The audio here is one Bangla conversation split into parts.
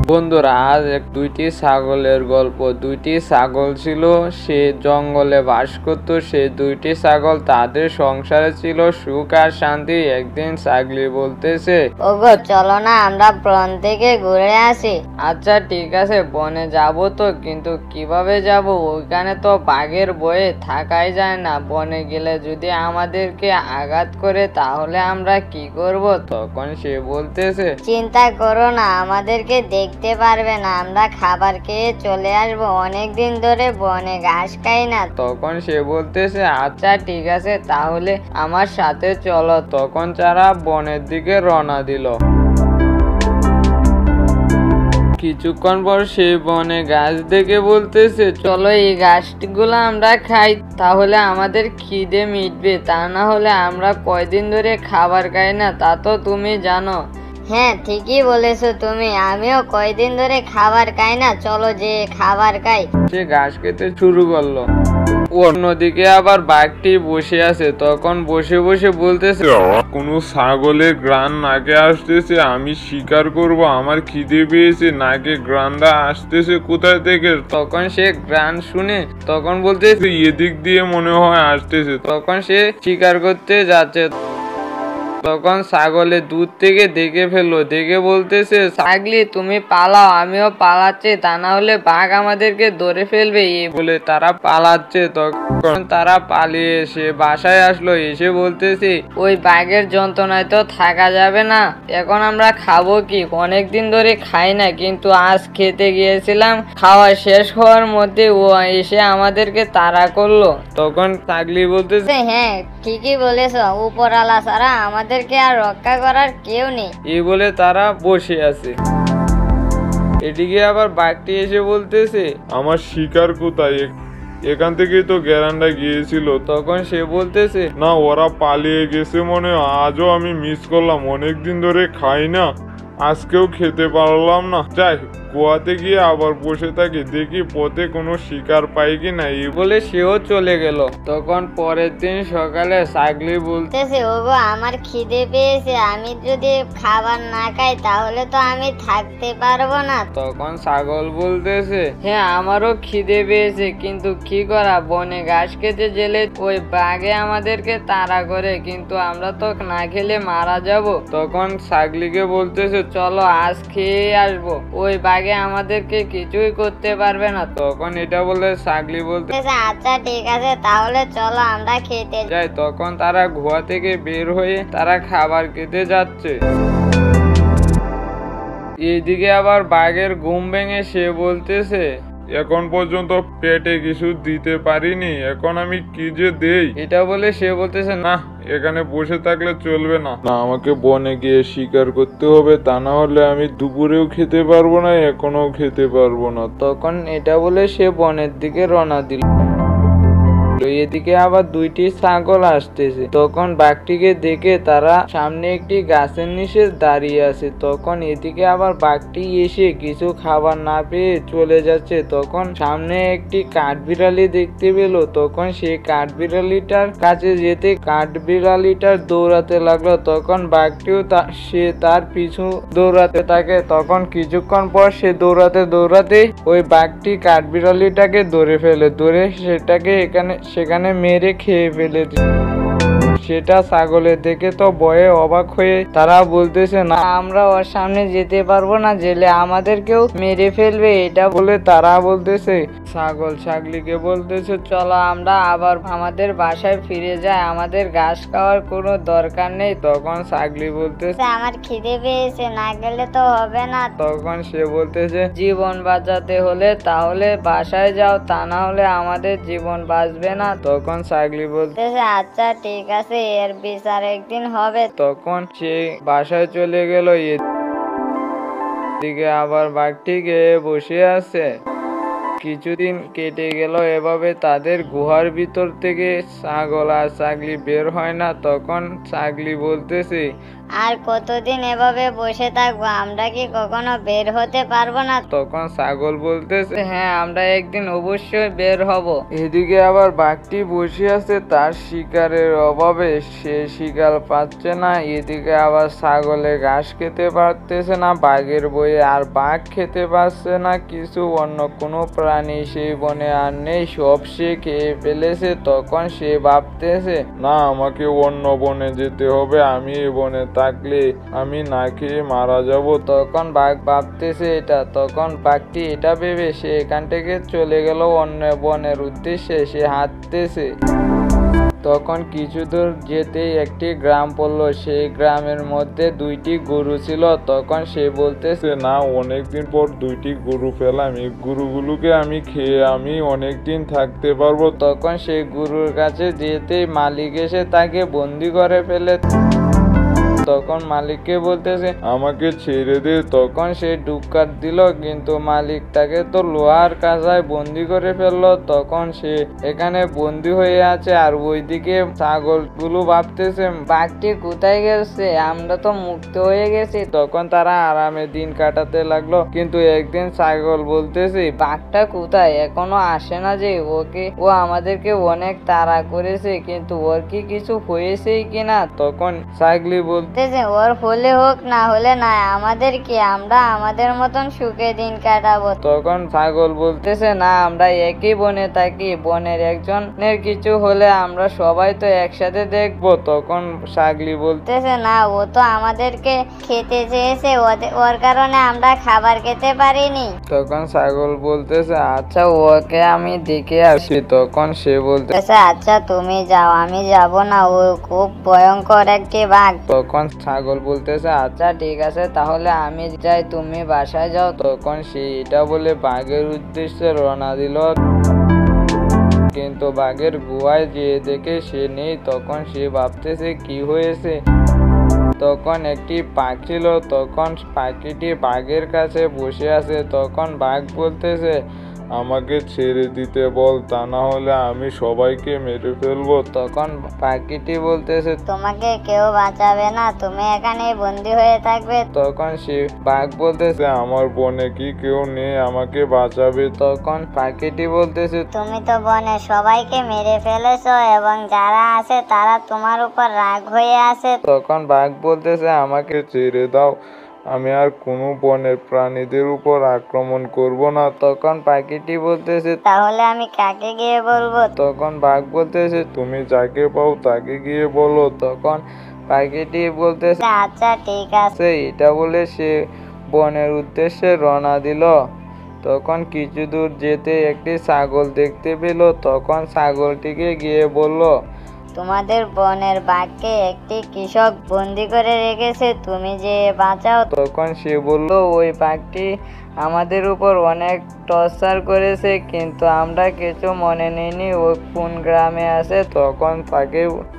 বন্ধুরা, আজ দুইটি ছাগলের গল্প। দুইটি ছাগল ছিল, সে জঙ্গলে বাস করত। সে দুইটি ছাগল, তাদের সংসারে ছিল সুখ আর শান্তি। একদিন ছাগলি বলতেছে, ওগো চলো না আমরা বন থেকে ঘুরে আসি। আচ্ছা ঠিক আছে, বনে যাব তো, কিন্তু কিভাবে যাব? ওইখানে তো বাঘের ভয়ে থাকাই যায় না। বনে গেলে যদি আমাদেরকে আঘাত করে তাহলে আমরা কি করব? তখন সে বলতেছে, চিন্তা করো না, আমাদেরকে দেখতে পারবে না, আমরা খাবার খেয়ে চলে আসবো। অনেকদিন ধরে বনে ঘাস খাই না। তখন সে বলতেছে, আচ্ছা ঠিক আছে, তাহলে আমার সাথে চলো। তখন তারা বনের দিকে রওনা দিল। কিছুক্ষণ পর সেই বনে গাছ দেখে বলতেছে, চলো এই গাছগুলো আমরা খাই, তাহলে আমাদের খিদে মিটবে। তা না হলে আমরা কয়দিন ধরে খাবার খাই না, তা তো তুমি জানো। হ্যাঁ ঠিকই বলেছো তুমি, আমিও কয়দিন ধরে খাবার খাই না, চলো যে খাবার খাই। সে ঘাস খেতে শুরু করলো। অন্যদিকে আবার বাঘটি বসে আছে। তখন বসে বসে বলতেছে, কোনো ছাগলের গ্রান নাকে আসতেছে, আমি শিকার করব, আমার খিদে পেয়েছে, নাকে গ্রানটা আসতেছে কোথায় থেকে। তখন সে গ্রান শুনে তখন বলতেছে, এদিক দিয়ে মনে হয় আসতেছে। তখন সে শিকার করতে যাচ্ছে। তখন ছাগলে দূর থেকে দেখে ফেললো, দেখে বলতেছে, ছাগলি তুমি পালাও, আমিও পালাচ্ছি, তা না হলে বাঘ আমাদেরকে ধরে ফেলবে। এই বলে তারা পালাচ্ছে। তখন তারা পালিয়ে এসে বাসায় আসলো। এসে বলতেছে, ওই বাঘের যন্ত্রণায় তো থাকা যাবে না, এখন আমরা খাবো কি? অনেকদিন ধরে খাই না, কিন্তু আজ খেতে গিয়েছিলাম, খাওয়া শেষ হওয়ার মধ্যে ও এসে আমাদেরকে তাড়া করলো। তখন ছাগলি বলতেছে, হ্যাঁ ঠিকই বলেছো, উপরওয়ালা ছাড়া আমাদেরকে আর রক্ষা করার কেউ নেই। এই বলে তারা বসে আছে। এদিকে আবার বাঘটি এসে বলতেছে, আমার শিকার কোথায়? এখান থেকেই তো গ্যারান্ডা গিয়েছিল। তখন সে বলতেছে, না, ওরা পালিয়ে গেছে মনে হয়। আজও আমি মিস করলাম, অনেকদিন ধরে খাই না, আজকেও খেতে পারলাম না। যাই, কুয়াতে গিয়ে আবার বসে থাকি, দেখি পথে কোনো শিকার পাই কি না। এই বলে সেও চলে গেল। তখন পরের দিন সকালে ছাগলি বলতেছে, ওগো আমার খিদে পেয়েছে, আমি যদি খাবার না খাই তাহলে তো আমি থাকতে পারবো না। তখন ছাগল বলতেছে, হ্যাঁ আমারও খিদে পেয়েছে, কিন্তু কি করা, বনে ঘাস খেতে গেলে ওই বাঘে আমাদেরকে তাড়া করে, কিন্তু আমরা তো না খেলে মারা যাব। তখন ছাগলিকে বলতেছে, চলো আজ খেয়ে আসবো, ওই বাঘে আমাদেরকে কিছুই করতে পারবে না। তখন এটা বলে ছাগলি বলতেছে, আচ্ছা ঠিক আছে, তাহলে চলো আমরা খেতে যাই। তখন তারা গুহা থেকে বের হয়ে তারা খাবার খেতে যাচ্ছে। এইদিকে আবার বাঘের ঘুম ভেঙে সে বলতেছে, এখন পর্যন্ত পেটে কিছু দিতে পারিনি, এখন আমি কি যে দেই। এটা বলে সে বলতেছে, না, এখানে বসে থাকলে চলবে না, না আমাকে বনে গিয়ে শিকার করতে হবে, তা না হলে আমি দুপুরেও খেতে পারবো না, এখনো খেতে পারবো না। তখন এটা বলে সে বনের দিকে রওনা দিল। এদিকে আবার দুইটি ছাগল আসতেছে। তখন বাঘটিকে দেখে তারা সামনে একটি গাছের নিচে দাঁড়িয়ে আছে। তখন এদিকে আবার বাঘটি এসে কিছু খাবার না পেয়ে চলে যাচ্ছে। তখন সামনে একটি কাঠবিড়ালি দেখতে পেল। তখন সেই কাঠবিড়ালিটার কাছে যেতে কাঠবিড়ালিটার দৌড়াতে লাগলো। তখন বাঘটিও সে তার পিছু দৌড়াতে থাকে। তখন কিছুক্ষণ পর সে দৌড়াতে দৌড়াতে ওই বাঘটি কাঠবিড়ালিটাকে ধরে ফেলে। ধরে সেটাকে সেখানে মেরে খেয়ে ফেলে। সেটা ছাগলের দেখে তো ভয়ে অবাক হয়ে তারা বলতেছে, না আমরা ওর সামনে যেতে পারবো না, জেলে আমাদেরকেও মেরে ফেলবে। এটা বলে তারা বলতেছে, ছাগল ছাগলিকে বলতেছে, চলো আমরা আবার আমাদের বাসায় ফিরে যাই, আমাদের ঘাস খাওয়ার কোনো দরকার নেই। তখন ছাগলি বলতেছে, আমার খিদে পেয়েছে, না গেলে তো হবে না। তখন সে বলতেছে, জীবন বাঁচাতে হলে তাহলে বাসায় যাও, তা না হলে আমাদের জীবন বাঁচবে না। তখন ছাগলি বলতেছে, আচ্ছা ঠিক আছে, এর বিচার একদিন হবে। তখন সে বাসায় চলে গেল। এদিকে আবার বাঘটি গিয়ে বসে আছে। কিছুদিন কেটে গেল এভাবে। তাদের গুহার ভিতর থেকে ছাগল আর ছাগলি বের হয় না। তখন ছাগলি বলতেছে, আর কতদিন এভাবে বসে থাকবো? আমরা কি কখনো বের হতে পারবো না? তখন ছাগল বলতেছে, হ্যাঁ আমরা একদিন অবশ্যই বের হব। এদিকে আবার বাঘটি বসে আছে, তার শিকারের অভাবে সে শিকার পাচ্ছে না। এদিকে আবার ছাগলে ঘাস খেতে পারতেছে না বাঘের বয়ে, আর বাঘ খেতে পারছে না কিছু। অন্য কোনো প্রাণী সেই বনে আর নেই, সব সে খেয়ে ফেলেছে। তখন সে ভাবতেছে, না, আমাকে অন্য বনে যেতে হবে, আমি এই বনে থাকলে আমি না খেয়ে মারা যাব। তখন বাঘ ভাবতেছে এটা। তখন বাঘটি এটা ভেবে সে এখান থেকে চলে গেল অন্য বনের উদ্দেশ্যে। সে হাঁটতেছে। তখন কিছু দূর যেতেই একটি গ্রাম পড়লো। সেই গ্রামের মধ্যে দুইটি গরু ছিল। তখন সে বলতেছে, না, অনেকদিন পর দুইটি গরু পেলাম, এই গরুগুলোকে আমি খেয়ে আমি অনেকদিন থাকতে পারবো। তখন সেই গরুর কাছে যেতেই মালিক এসে তাকে বন্দি করে ফেলে। তখন মালিককে বলতেছে, আমাকে ছেড়ে দে। তখন সে ডুবকার দিল, কিন্তু মালিক তাকে তো লোহার কাঁচায় বন্দি করে ফেললো। তখন সে এখানে বন্দি হয়ে আছে। আর ওইদিকে ছাগলগুলো ভাবতেছে, বাঘটি কোথায় গেছে, আমরা তো মুক্ত হয়ে গেছি। তখন তারা আরামে দিন কাটাতে লাগলো। কিন্তু একদিন ছাগল বলতেছে, বাঘটা কোথায়, এখনো আসে না যে? ও আমাদেরকে অনেক তাড়া করেছে, কিন্তু ওর কি কিছু হয়েছে কিনা? তখন ছাগলি বলতে, ওর হলে হোক, না হলে না, আমাদের কি, আমরা আমাদের মতন সুখে দিন কাটাবো। তখন ছাগল বলতেছে, না আমরা একই বনে থাকি, বনের একজনের কিছু হলে আমরা সবাই তো একসাথে দেখবো। তখন ছাগলি বলতেছে, না, ও তো আমাদেরকে খেতে চেয়েছে, ওর কারণে আমরা খাবার খেতে পারিনি। তখন ছাগল বলতেছে, আচ্ছা ওকে আমি দেখে আসি। তখন সে বলতেছে, আচ্ছা তুমি যাও, আমি যাব না, ও খুব ভয়ঙ্কর একটি বাঘ। তখন ছাগল বলতেছে, আচ্ছা ঠিক আছে, তাহলে আমি যাই, তুমি বাসায় যাও। তখন সে এটা বলে বাঘের উদ্দেশ্যে রওনা দিল। কিন্তু বাঘের গুহায় যেয়ে দেখে সে নেই। তখন সে ভাবতেছে কি হয়েছে। তখন একটি পাখি ছিল। তখন পাখিটি বাঘের কাছে বসে আছে। তখন বাঘ বলতেছে, আমাকে ছেড়ে দিতে বল, তা না হলে আমি সবাইকে মেরে ফেলবো। তখন পাখিটি বলতেছে, তোমাকে কেউ বাঁচাবে না, তুমি এখানে বন্দি হয়ে থাকবে। তখন সে বাঘ বলতেছে, আমার বনে কি কেউ নেই আমাকে বাঁচাবে? তখন পাখিটি বলতেছে, তুমি তো বনে সবাইকে মেরে ফেলেছো এবং যারা আছে তারা তোমার উপর রাগ হয়ে আছে। তখন বাঘ বলতেছে, আমাকে ছেড়ে দাও, আমি আর কোনো বনের প্রাণীদের উপর আক্রমণ করব না। তখন পাখিটি বলতেছে, তাহলে আমি কাকে গিয়ে বলবো? তখন বাঘ বলতেছে, তুমি যাকে পাও তাকে গিয়ে বলো। তখন পাখিটি বলতেছে, আচ্ছা ঠিক আছে। এটা বলে সে বনের উদ্দেশ্যে রওনা দিল। তখন কিছু দূর যেতে একটি ছাগল দেখতে পেল। তখন ছাগলটিকে গিয়ে বলল, তোমাদের বনের বাঘকে একটি কৃষক বন্দি করে রেখেছে, তুমি যে বাঁচাও। তখন সে বলল, ওই বাঘটি আমাদের উপর অনেক টর্চার করেছে, কিন্তু আমরা কিছু মনে নেইনি, ও কোন গ্রামে আছে। তখন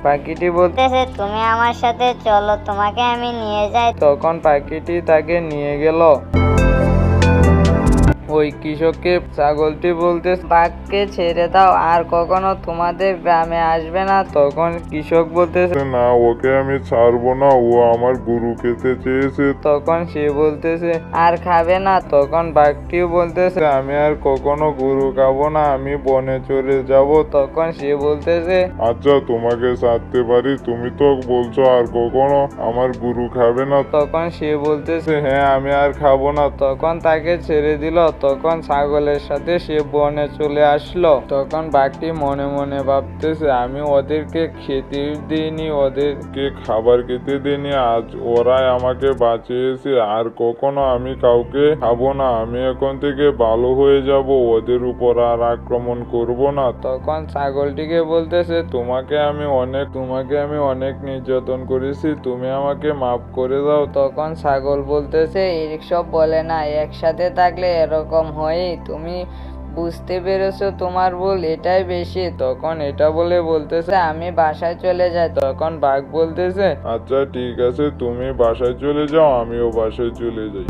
পাখিটি বলতেছে, তুমি আমার সাথে চলো, তোমাকে আমি নিয়ে যাই। তখন পাখিটি তাকে নিয়ে গেল। ওই কৃষককে ছাগলটি বলতে, বাঘকে ছেড়ে দাও, আর কখনো তোমাদের গ্রামে আসবে না। তখন কৃষক বলতেছে, না, ওকে আমি ছাড়বো না, ও আমার গরু খেতে চেয়েছে। তখন সে বলতেছে, আর খাবে না। তখন বাঘটিও বলতেছে, আমি আর কখনো গরু খাবো না, আমি বনে চলে যাব। তখন সে বলতেছে, আচ্ছা তোমাকে ছাড়তে পারি, তুমি তো বলছো আর কখনো আমার গরু খাবে না। তখন সে বলতেছে, হ্যাঁ আমি আর খাবো না। তখন তাকে ছেড়ে দিল। তখন ছাগলের সাথে সে বনে চলে আসলো। তখন বাঘটি মনে মনে ভাবতেছে, আমি ওদেরকে খেতে দিইনি, ওদেরকে খাবার খেতে দিইনি, আজ ওরাই আমাকে বাঁচিয়েছে, আর কখনো আমি কাউকে খাবো না, আমি এখন থেকে ভালো হয়ে যাব, ওদের উপর আর আক্রমণ করব না। তখন ছাগলটিকে বলতেছে, তোমাকে আমি অনেক নির্যাতন করেছি, তুমি আমাকে মাফ করে দাও। তখন ছাগল বলতেছে, এইসব বলে না, একসাথে থাকলে এরকম হয়, তুমি বুঝতে পেরেছো, তোমার ভুল, এটাই বেশি। তখন এটা বলে বলতেছে, আমি বাসায় চলে যাই। তখন বাঘ বলতেছে, আচ্ছা ঠিক আছে, তুমি বাসায় চলে যাও, আমিও বাসায় চলে যাই।